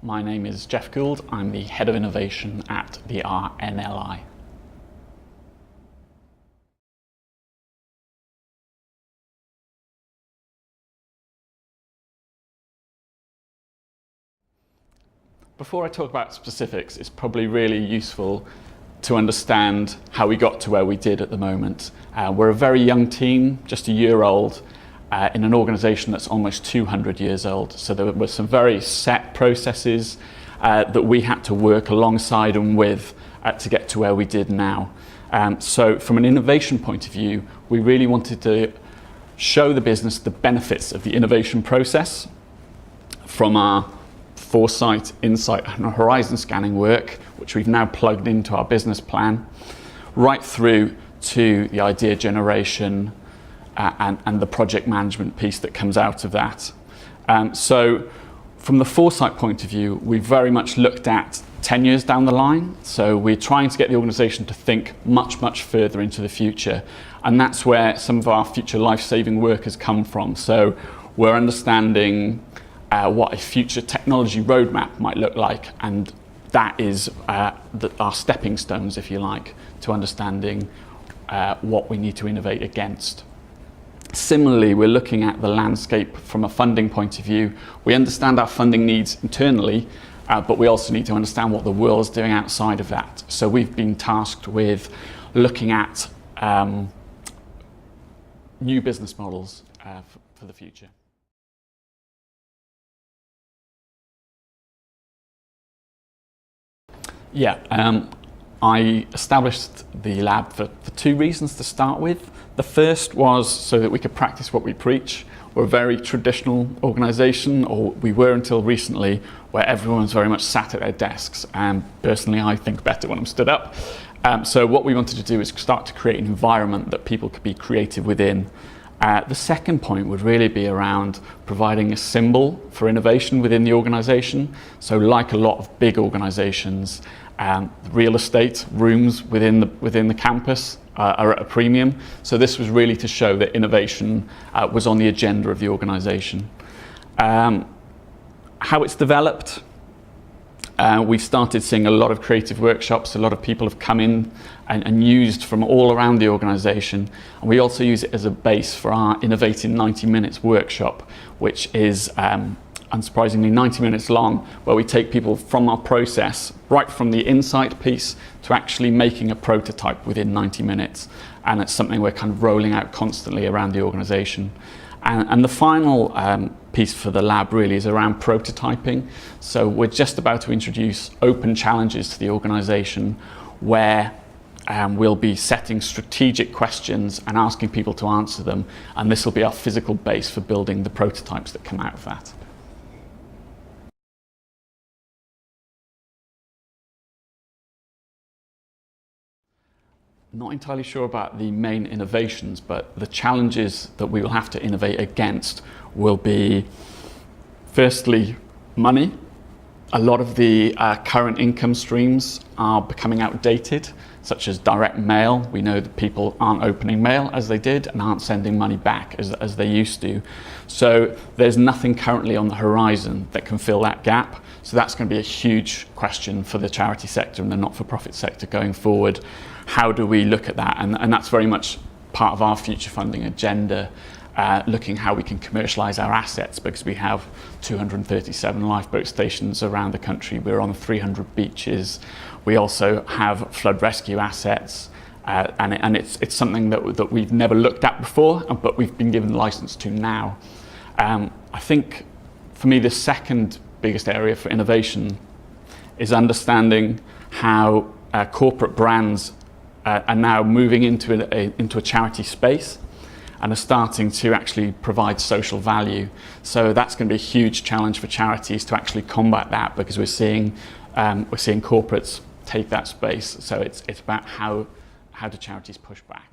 My name is Jeff Gould. I'm the Head of Innovation at the RNLI. Before I talk about specifics, it's probably really useful to understand how we got to where we did at the moment. We're a very young team, just a year old, in an organisation that's almost 200 years old. So there were some very set processes that we had to work alongside and with to get to where we did now. So from an innovation point of view, we really wanted to show the business the benefits of the innovation process from our foresight, insight and horizon scanning work, which we've now plugged into our business plan, right through to the idea generation and the project management piece that comes out of that. So from the foresight point of view, we very much looked at 10 years down the line. So we're trying to get the organisation to think much, much further into the future. And that's where some of our future life-saving work has come from. So we're understanding what a future technology roadmap might look like, and that is our stepping stones, if you like, to understanding what we need to innovate against. Similarly, we're looking at the landscape from a funding point of view. We understand our funding needs internally, but we also need to understand what the world is doing outside of that. So we've been tasked with looking at new business models for the future. Yeah, I established the lab for two reasons to start with. The first was so that we could practice what we preach. We're a very traditional organisation, or we were until recently, where everyone's very much sat at their desks. And personally, I think better when I'm stood up. So what we wanted to do is start to create an environment that people could be creative within. The second point would really be around providing a symbol for innovation within the organisation. So like a lot of big organisations, real estate rooms within the campus are at a premium. So this was really to show that innovation was on the agenda of the organisation. How it's developed, we've started seeing a lot of creative workshops. A lot of people have come in and used from all around the organisation. And we also use it as a base for our Innovate in 90 Minutes workshop, which is unsurprisingly 90 minutes long, where we take people from our process, right from the insight piece to actually making a prototype within 90 minutes. And it's something we're kind of rolling out constantly around the organisation. And the final piece for the lab really is around prototyping. So we're just about to introduce open challenges to the organisation, where we'll be setting strategic questions and asking people to answer them. And this will be our physical base for building the prototypes that come out of that. Not entirely sure about the main innovations, but the challenges that we will have to innovate against will be, firstly, money. A lot of the current income streams are becoming outdated, such as direct mail. We know that people aren't opening mail as they did and aren't sending money back as they used to. So there's nothing currently on the horizon that can fill that gap. So that's going to be a huge question for the charity sector and the not-for-profit sector going forward. How do we look at that? And that's very much part of our future funding agenda, looking how we can commercialise our assets, because we have 237 lifeboat stations around the country. We're on 300 beaches. We also have flood rescue assets, and it's something that we've never looked at before, but we've been given licence to now. I think for me the second biggest area for innovation is understanding how corporate brands are now moving into a charity space and are starting to actually provide social value. So that's going to be a huge challenge for charities to actually combat that, because we're seeing corporates take that space. So it's about how do charities push back.